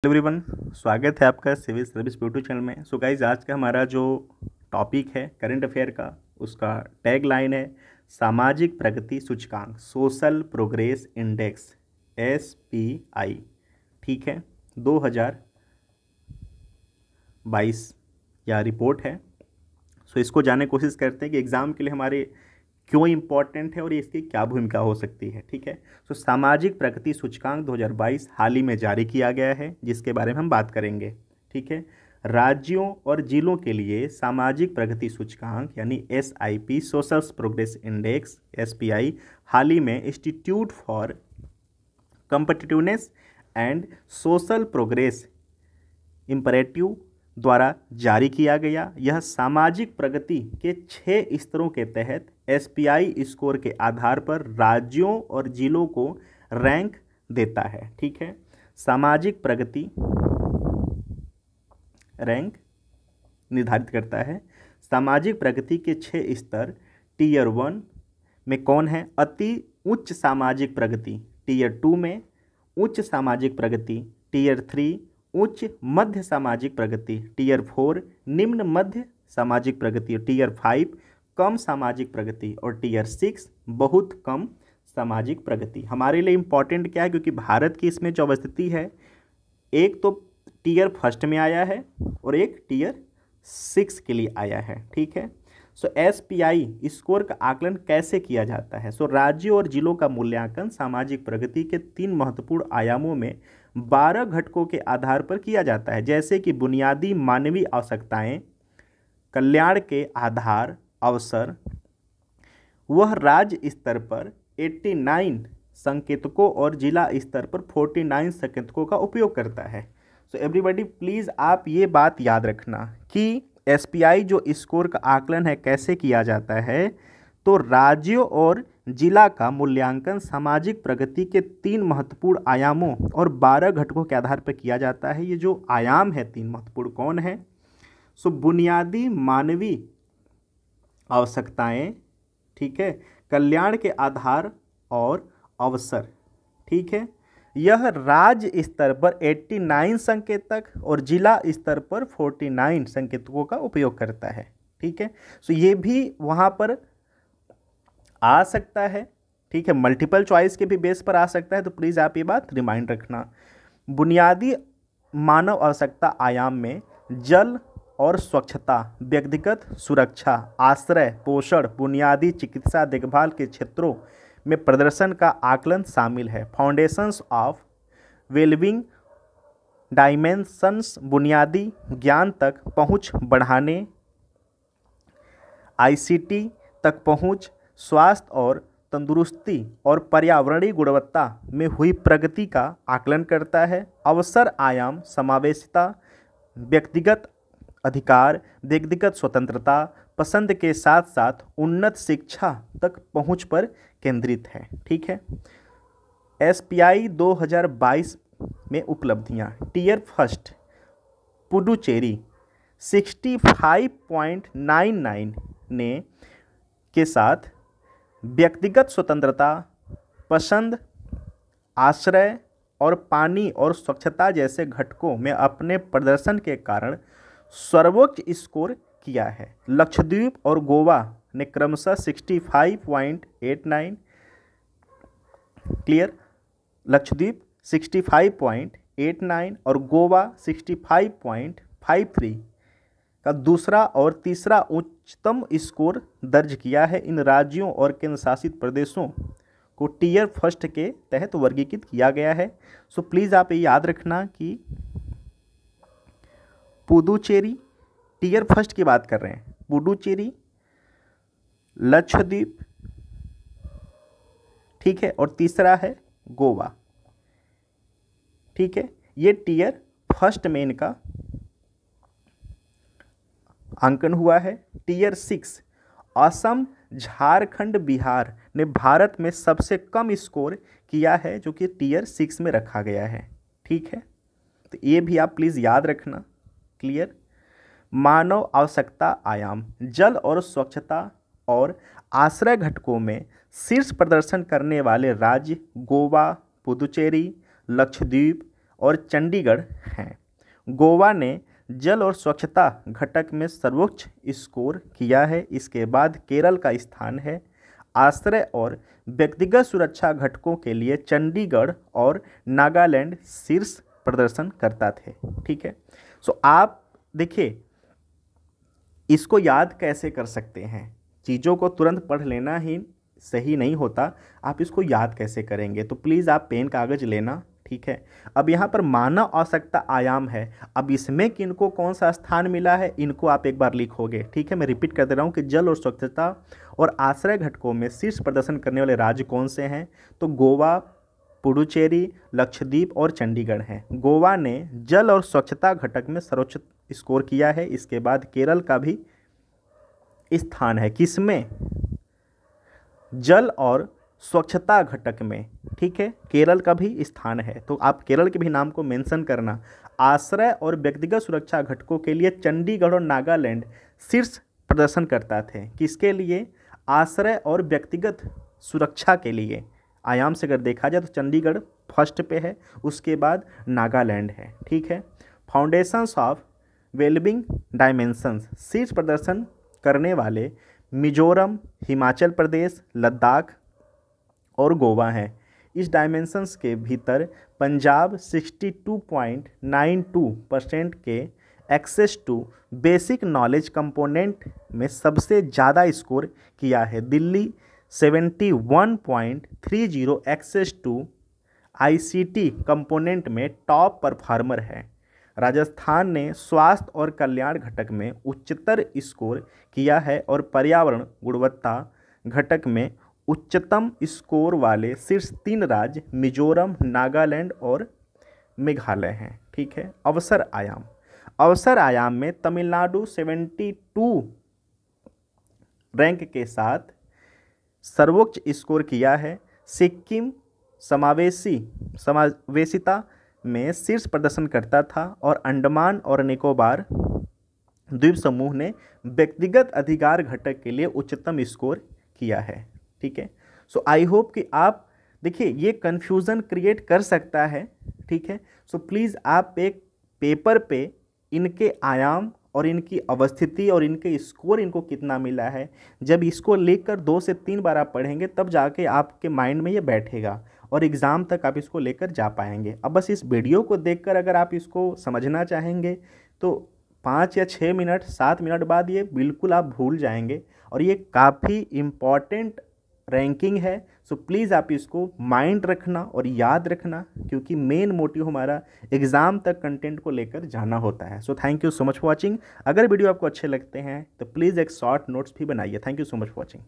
Everyone, स्वागत है आपका सिविल सर्विस यूट्यूब चैनल में। सो गाइज, आज का हमारा जो टॉपिक है करंट अफेयर का, उसका टैग लाइन है सामाजिक प्रगति सूचकांक, सोशल प्रोग्रेस इंडेक्स, SPI। ठीक है, 2022 या रिपोर्ट है। सो इसको जानने की कोशिश करते हैं कि एग्ज़ाम के लिए हमारे क्यों इम्पॉर्टेंट है और इसकी क्या भूमिका हो सकती है। ठीक है, तो सामाजिक प्रगति सूचकांक 2022 हाल ही में जारी किया गया है, जिसके बारे में हम बात करेंगे। ठीक है, राज्यों और जिलों के लिए सामाजिक प्रगति सूचकांक यानी SIP, social progress index, SPI, हाल ही में institute for competitiveness and social progress imperative द्वारा जारी किया गया। यह सामाजिक प्रगति के 6 स्तरों के तहत SPI स्कोर के आधार पर राज्यों और जिलों को रैंक देता है। ठीक है, सामाजिक प्रगति रैंक निर्धारित करता है। सामाजिक प्रगति के 6 स्तर टियर 1 में कौन है? अति उच्च सामाजिक प्रगति। टियर 2 में उच्च सामाजिक प्रगति। टियर 3 उच्च मध्य सामाजिक प्रगति। टियर 4 निम्न मध्य सामाजिक प्रगति। टियर 5 कम सामाजिक प्रगति और टियर 6 बहुत कम सामाजिक प्रगति। हमारे लिए इम्पॉर्टेंट क्या है, क्योंकि भारत की इसमें जो अवस्थिति है, एक तो टियर 1 में आया है और एक टियर 6 के लिए आया है। ठीक है, सो SPI स्कोर का आकलन कैसे किया जाता है? सो राज्यों और जिलों का मूल्यांकन सामाजिक प्रगति के 3 महत्वपूर्ण आयामों में 12 घटकों के आधार पर किया जाता है, जैसे कि बुनियादी मानवीय आवश्यकताएं, कल्याण के आधार अवसर। वह राज्य स्तर पर 89 संकेतकों और जिला स्तर पर 49 संकेतकों का उपयोग करता है। सो एवरीबॉडी प्लीज़ आप ये बात याद रखना कि SPI जो स्कोर का आकलन है कैसे किया जाता है, तो राज्यों और जिला का मूल्यांकन सामाजिक प्रगति के 3 महत्वपूर्ण आयामों और 12 घटकों के आधार पर किया जाता है। ये जो आयाम है 3 महत्वपूर्ण कौन है? सो बुनियादी मानवीय आवश्यकताएं, ठीक है, कल्याण के आधार और अवसर। ठीक है, यह राज्य स्तर पर 89 संकेतक और जिला स्तर पर 49 संकेतकों का उपयोग करता है। ठीक है, सो ये भी वहाँ पर आ सकता है। ठीक है, मल्टीपल चॉइस के भी बेस पर आ सकता है, तो प्लीज़ आप ये बात रिमाइंड रखना। बुनियादी मानव आवश्यकता आयाम में जल और स्वच्छता, व्यक्तिगत सुरक्षा, आश्रय, पोषण, बुनियादी चिकित्सा देखभाल के क्षेत्रों में प्रदर्शन का आकलन शामिल है। फाउंडेशंस ऑफ वेलबींग डायमेंशंस, बुनियादी ज्ञान तक पहुंच बढ़ाने, ICT तक पहुंच, स्वास्थ्य और तंदुरुस्ती और पर्यावरणीय गुणवत्ता में हुई प्रगति का आकलन करता है। अवसर आयाम समावेशिता, व्यक्तिगत अधिकार, व्यक्तिगत स्वतंत्रता, पसंद के साथ साथ उन्नत शिक्षा तक पहुंच पर केंद्रित है। ठीक है, SPI 2022 में उपलब्धियां। टियर 1 पुडुचेरी 65.99 ने के साथ व्यक्तिगत स्वतंत्रता, पसंद, आश्रय और पानी और स्वच्छता जैसे घटकों में अपने प्रदर्शन के कारण सर्वोच्च स्कोर किया है। लक्षद्वीप और गोवा ने क्रमशः 65.89, क्लियर, लक्षद्वीप 65.89 और गोवा 65.53 का दूसरा और तीसरा उच्चतम स्कोर दर्ज किया है। इन राज्यों और केंद्र शासित प्रदेशों को टियर 1 के तहत वर्गीकृत किया गया है। सो प्लीज़ आप ये याद रखना कि पुडुचेरी टियर 1 की बात कर रहे हैं, पुडुचेरी, लक्षद्वीप, ठीक है, और तीसरा है गोवा। ठीक है, ये टियर 1 में इनका अंकन हुआ है। टियर 6 असम, झारखंड, बिहार ने भारत में सबसे कम स्कोर किया है, जो कि टियर 6 में रखा गया है। ठीक है, तो ये भी आप प्लीज़ याद रखना। क्लियर, मानव आवश्यकता आयाम, जल और स्वच्छता और आश्रय घटकों में शीर्ष प्रदर्शन करने वाले राज्य गोवा, पुदुचेरी, लक्षद्वीप और चंडीगढ़ हैं। गोवा ने जल और स्वच्छता घटक में सर्वोच्च स्कोर किया है। इसके बाद केरल का स्थान है। आश्रय और व्यक्तिगत सुरक्षा घटकों के लिए चंडीगढ़ और नागालैंड शीर्ष प्रदर्शन करता थे। ठीक है, सो आप देखिए इसको याद कैसे कर सकते हैं। चीज़ों को तुरंत पढ़ लेना ही सही नहीं होता, आप इसको याद कैसे करेंगे। तो प्लीज़ आप पेन कागज लेना। ठीक है, अब यहाँ पर मानव आवश्यकता आयाम है। अब इसमें किनको कौन सा स्थान मिला है इनको आप एक बार लिखोगे। ठीक है, मैं रिपीट कर दे रहा हूँ कि जल और स्वच्छता और आश्रय घटकों में शीर्ष प्रदर्शन करने वाले राज्य कौन से हैं। तो गोवा, पुडुचेरी, लक्षद्वीप और चंडीगढ़ हैं। गोवा ने जल और स्वच्छता घटक में सर्वोच्च स्कोर किया है। इसके बाद केरल का भी स्थान है। किसमें? जल और स्वच्छता घटक में। ठीक है, केरल का भी स्थान है, तो आप केरल के भी नाम को मेंशन करना। आश्रय और व्यक्तिगत सुरक्षा घटकों के लिए चंडीगढ़ और नागालैंड शीर्ष प्रदर्शन करता थे। किसके लिए? आश्रय और व्यक्तिगत सुरक्षा के लिए। आयाम से अगर देखा जाए तो चंडीगढ़ फर्स्ट पे है, उसके बाद नागालैंड है। ठीक है, फाउंडेशंस ऑफ वेलबिंग डायमेंशंस शीर्ष प्रदर्शन करने वाले मिजोरम, हिमाचल प्रदेश, लद्दाख और गोवा हैं। इस डायमेंशंस के भीतर पंजाब 62.92% के access to basic knowledge component में सबसे ज़्यादा स्कोर किया है। Delhi 71.30 access to ICT component में टॉप परफॉर्मर है। राजस्थान ने स्वास्थ्य और कल्याण घटक में उच्चतर स्कोर किया है और पर्यावरण गुणवत्ता घटक में उच्चतम स्कोर वाले शीर्ष 3 राज्य मिजोरम, नागालैंड और मेघालय हैं। ठीक है, अवसर आयाम। अवसर आयाम में तमिलनाडु 72 रैंक के साथ सर्वोच्च स्कोर किया है। सिक्किम समावेशिता में शीर्ष प्रदर्शन करता था और अंडमान और निकोबार द्वीप समूह ने व्यक्तिगत अधिकार घटक के लिए उच्चतम स्कोर किया है। ठीक है, सो आई होप कि आप देखिए ये कन्फ्यूज़न क्रिएट कर सकता है। ठीक है, सो प्लीज़ आप एक पेपर पे इनके आयाम और इनकी अवस्थिति और इनके स्कोर इनको कितना मिला है, जब इसको लेकर 2 से 3 बार आप पढ़ेंगे तब जाके आपके माइंड में ये बैठेगा और एग्ज़ाम तक आप इसको लेकर जा पाएंगे। अब बस इस वीडियो को देखकर अगर आप इसको समझना चाहेंगे तो 5 या 6 मिनट 7 मिनट बाद ये बिल्कुल आप भूल जाएंगे और ये काफ़ी इम्पॉर्टेंट रैंकिंग है। सो प्लीज़ आप इसको माइंड रखना और याद रखना, क्योंकि मेन मोटिव हमारा एग्ज़ाम तक कंटेंट को लेकर जाना होता है। So thank you so much for watching. अगर वीडियो आपको अच्छे लगते हैं तो प्लीज़ एक शॉर्ट नोट्स भी बनाइए। Thank you so much for watching.